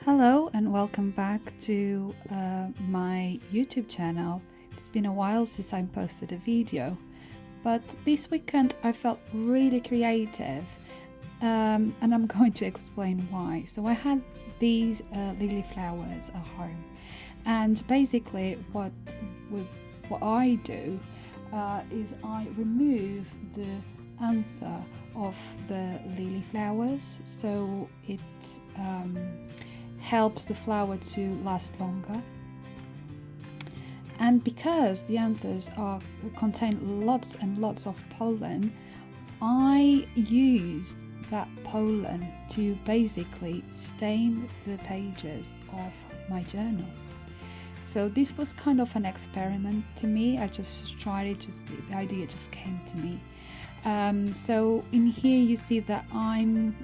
Hello and welcome back to my YouTube channel. It's been a while since I posted a video, but this weekend I felt really creative, and I'm going to explain why. So I had these lily flowers at home, and basically what I do is I remove the anther of the lily flowers, so it helps the flower to last longer. And because the anthers contain lots and lots of pollen, I used that pollen to basically stain the pages of my journal. So this was kind of an experiment to me. I just tried it, the idea just came to me. So in here you see that I'm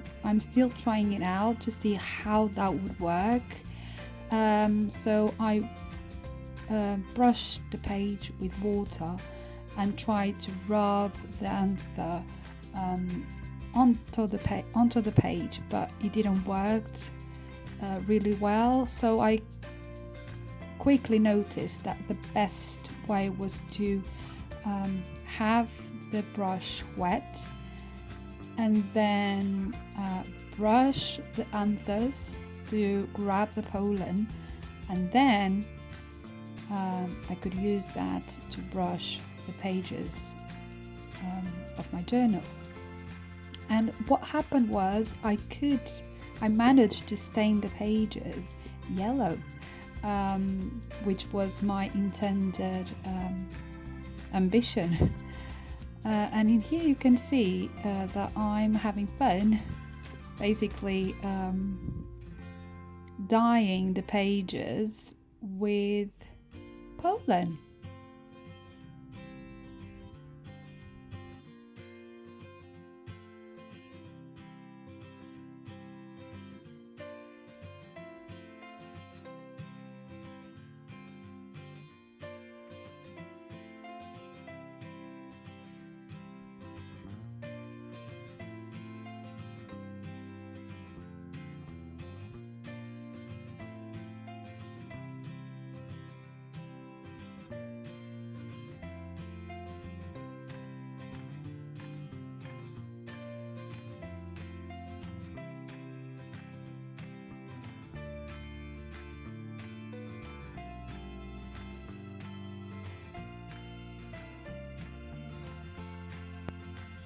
still trying it out to see how that would work. So I brushed the page with water and tried to rub the anther onto the page, but it didn't work really well. So I quickly noticed that the best way was to have the brush wet and then brush the anthers to grab the pollen, and then I could use that to brush the pages of my journal. And what happened was I managed to stain the pages yellow, which was my intended ambition. And in here you can see that I'm having fun, basically dyeing the pages with pollen.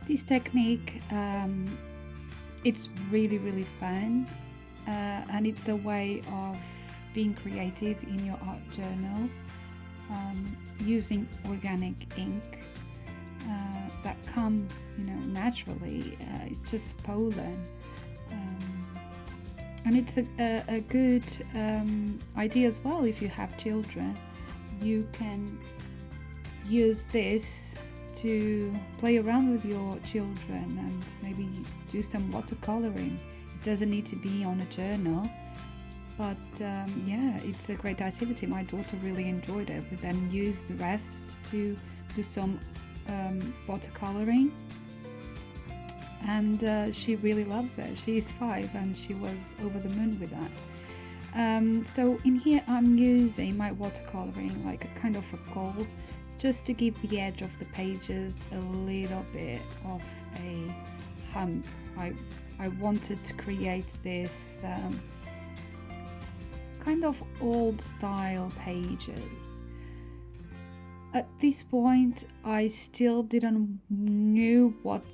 This technique, it's really fun, and it's a way of being creative in your art journal, using organic ink that comes, naturally. It's just pollen, and it's a good idea as well if you have children. You can use this to play around with your children and maybe do some watercoloring. It doesn't need to be on a journal, but yeah, it's a great activity. My daughter really enjoyed it. We then used the rest to do some watercoloring, and she really loves it. She is 5 and she was over the moon with that. So in here I'm using my watercoloring like a kind of a gold, just to give the edge of the pages a little bit of a hump. I wanted to create this kind of old style pages. At this point I still didn't knew what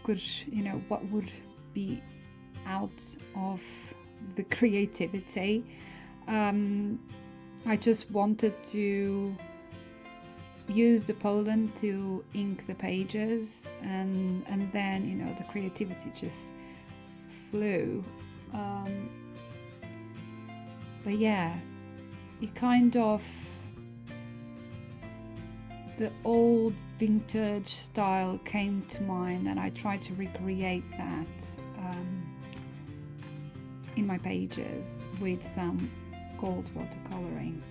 would be out of the creativity. I just wanted to use the pollen to ink the pages, and then the creativity just flew. But yeah, it kind of, the old vintage style came to mind, and I tried to recreate that in my pages with some gold watercoloring.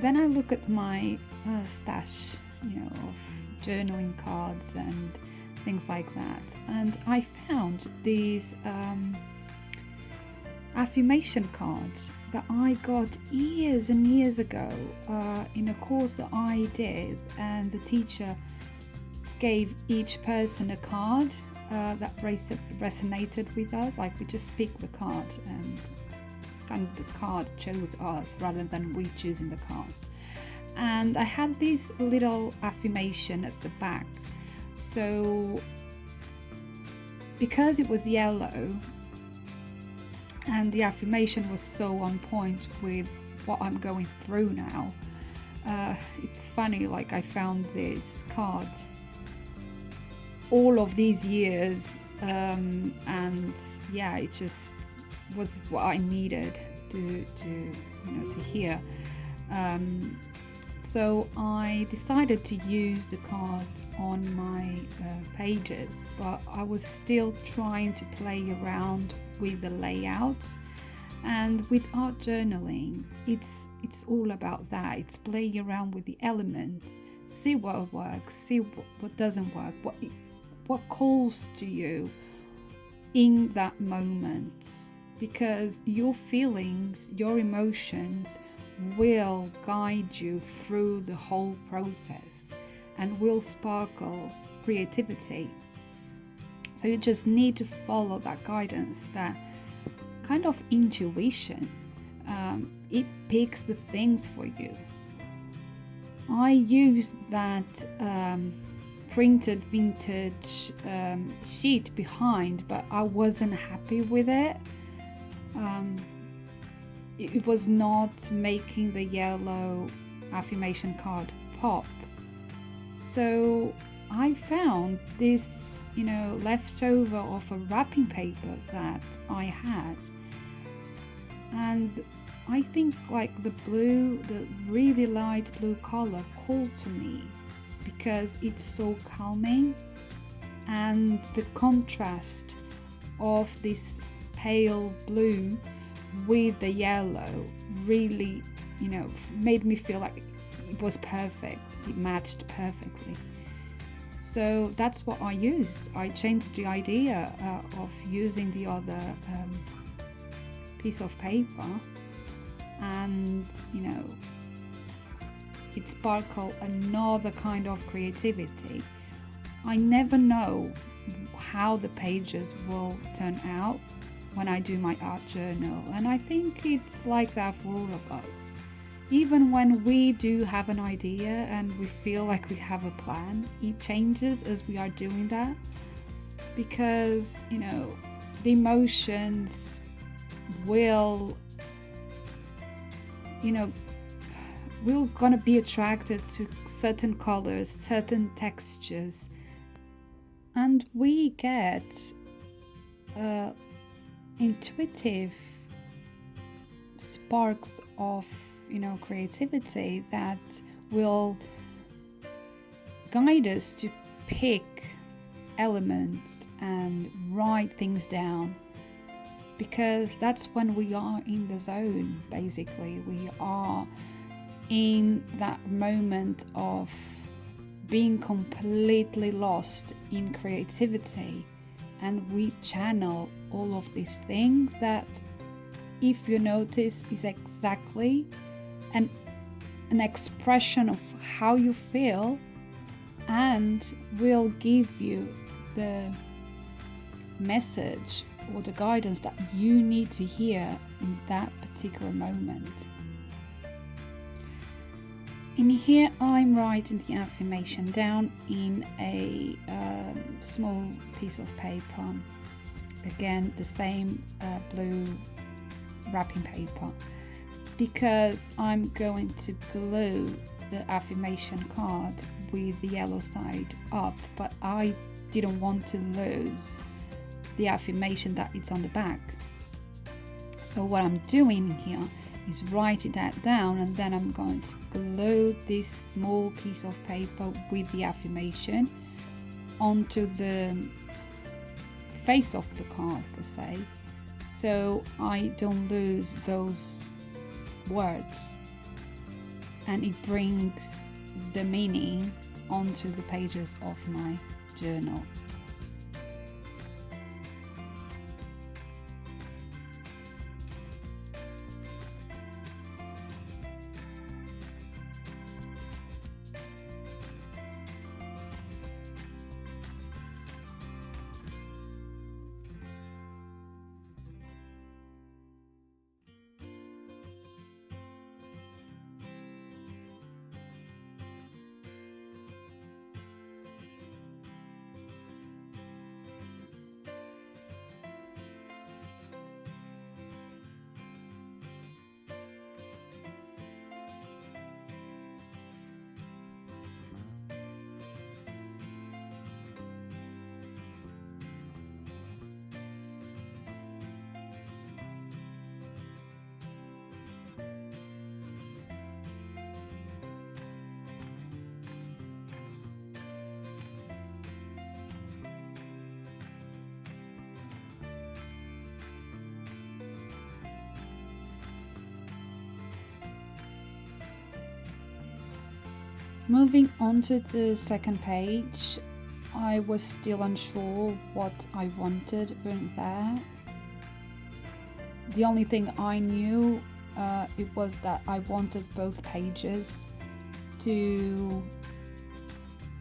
Then I look at my stash of journaling cards and things like that. And I found these affirmation cards that I got years and years ago in a course that I did, and the teacher gave each person a card that resonated with us. Like, we just picked the card, and it's kind of the card chose us rather than we choosing the card. And I had this little affirmation at the back. So because it was yellow and the affirmation was so on point with what I'm going through now, it's funny, like, I found this card all of these years, and yeah, it just was what I needed to hear. So I decided to use the cards on my pages, but I was still trying to play around with the layout. And with art journaling, it's all about that. It's playing around with the elements, see what works, see what doesn't work, what calls to you in that moment, because your feelings, your emotions will guide you through the whole process and will sparkle creativity. So you just need to follow that guidance, that kind of intuition. It picks the things for you. I used that printed vintage sheet behind, but I wasn't happy with it. It was not making the yellow affirmation card pop. So I found this, leftover of a wrapping paper that I had. And I think, like, the really light blue color called to me because it's so calming, and the contrast of this pale blue with the yellow really, made me feel like it was perfect. It matched perfectly. So that's what I used. I changed the idea of using the other piece of paper, and it sparkled another kind of creativity. I never know how the pages will turn out when I do my art journal, and I think it's like that for all of us. Even when we do have an idea and we feel like we have a plan, it changes as we are doing that, because the emotions will we're gonna be attracted to certain colors, certain textures, and we get intuitive sparks of creativity that will guide us to pick elements and write things down, because that's when we are in the zone. Basically, we are in that moment of being completely lost in creativity, and we channel all of these things that, if you notice, is exactly an expression of how you feel, and will give you the message or the guidance that you need to hear in that particular moment. In here, I'm writing the affirmation down in a small piece of paper. Again, the same blue wrapping paper, because I'm going to glue the affirmation card with the yellow side up, but I didn't want to lose the affirmation that is on the back. So what I'm doing here is writing that down, and then I'm going to glue this small piece of paper with the affirmation onto the face of the card, per se, so I don't lose those words, and it brings the meaning onto the pages of my journal. Moving on to the second page, I was still unsure what I wanted written there. The only thing I knew it was that I wanted both pages to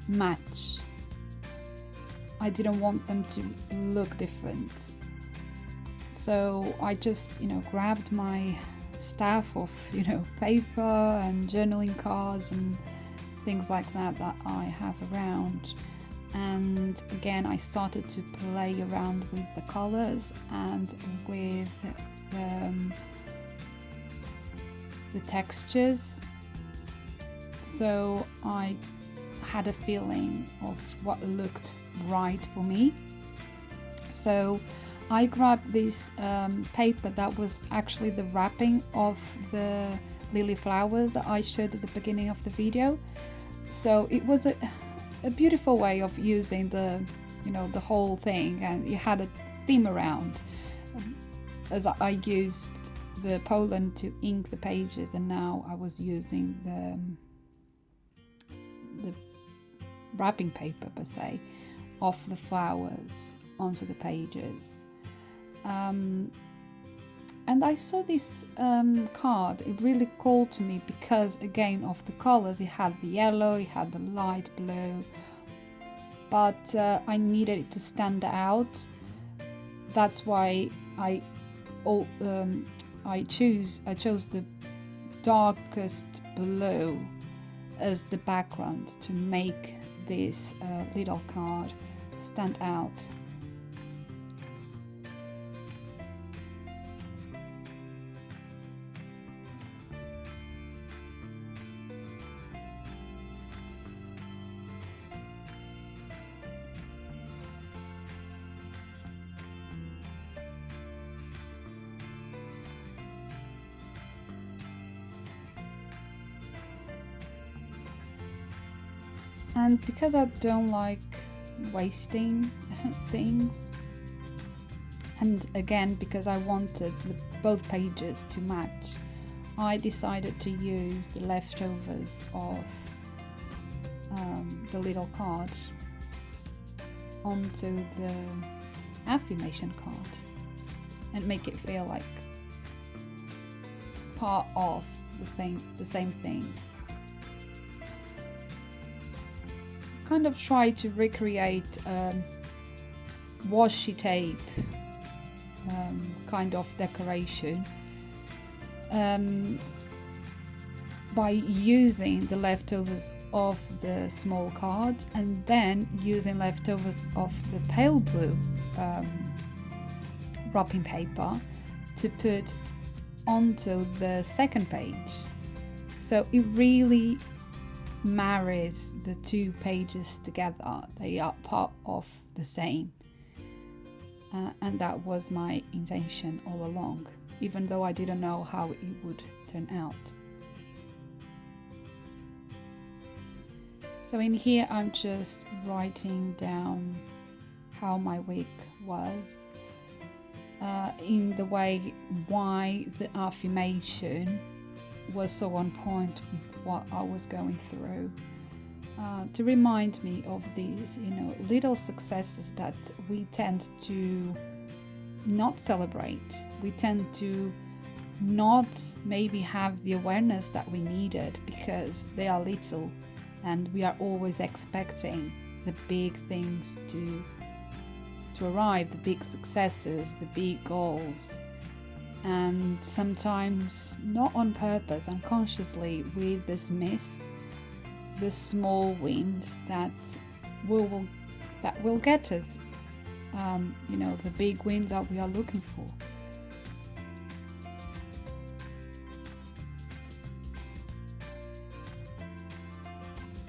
match. I didn't want them to look different. So I just, grabbed my stack of, paper and journaling cards and things like that I have around, and again I started to play around with the colors and with the textures, so I had a feeling of what looked right for me. So I grabbed this paper that was actually the wrapping of the lily flowers that I showed at the beginning of the video. So it was a beautiful way of using the whole thing, and it had a theme around, as I used the pollen to ink the pages, and now I was using the wrapping paper per se of the flowers onto the pages. And I saw this card. It really called to me because, again, of the colors. It had the yellow, it had the light blue, but I needed it to stand out. That's why I chose the darkest blue as the background to make this little card stand out. And because I don't like wasting things, and again because I wanted both pages to match, I decided to use the leftovers of the little cards onto the affirmation card and make it feel like part of the same thing. Kind of try to recreate washi tape kind of decoration by using the leftovers of the small card and then using leftovers of the pale blue wrapping paper to put onto the second page. So it really marries the two pages together. They are part of the same, and that was my intention all along, even though I didn't know how it would turn out. So in here I'm just writing down how my week was, in the way why the affirmation was so on point with what I was going through. to remind me of these, little successes that we tend to not celebrate. We tend to not maybe have the awareness that we needed because they are little, and we are always expecting the big things to arrive, the big successes, the big goals. And sometimes, not on purpose, unconsciously, we dismiss the small wins that will get us, the big wins that we are looking for.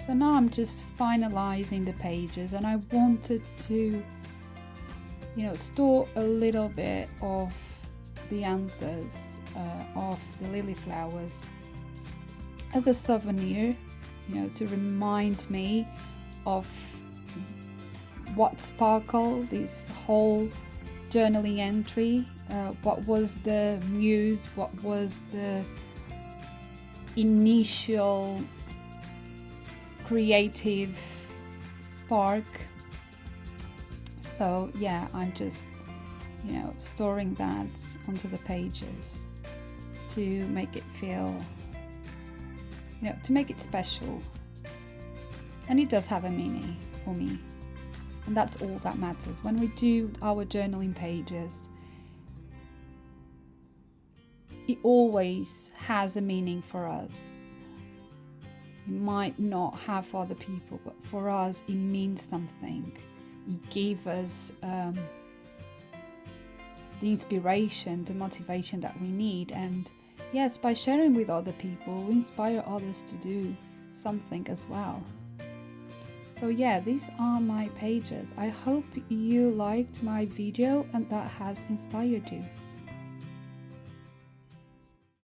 So now I'm just finalizing the pages, and I wanted to, store a little bit of the anthers of the lily flowers as a souvenir, to remind me of what sparkled this whole journaling entry, what was the muse, what was the initial creative spark. So yeah, I'm just storing that onto the pages to make it feel, to make it special. And it does have a meaning for me, and that's all that matters. When we do our journaling pages, it always has a meaning for us. It might not have for other people, but for us it means something. It gave us the inspiration, the motivation that we need. And yes, by sharing with other people, we inspire others to do something as well. So yeah, these are my pages. I hope you liked my video and that has inspired you.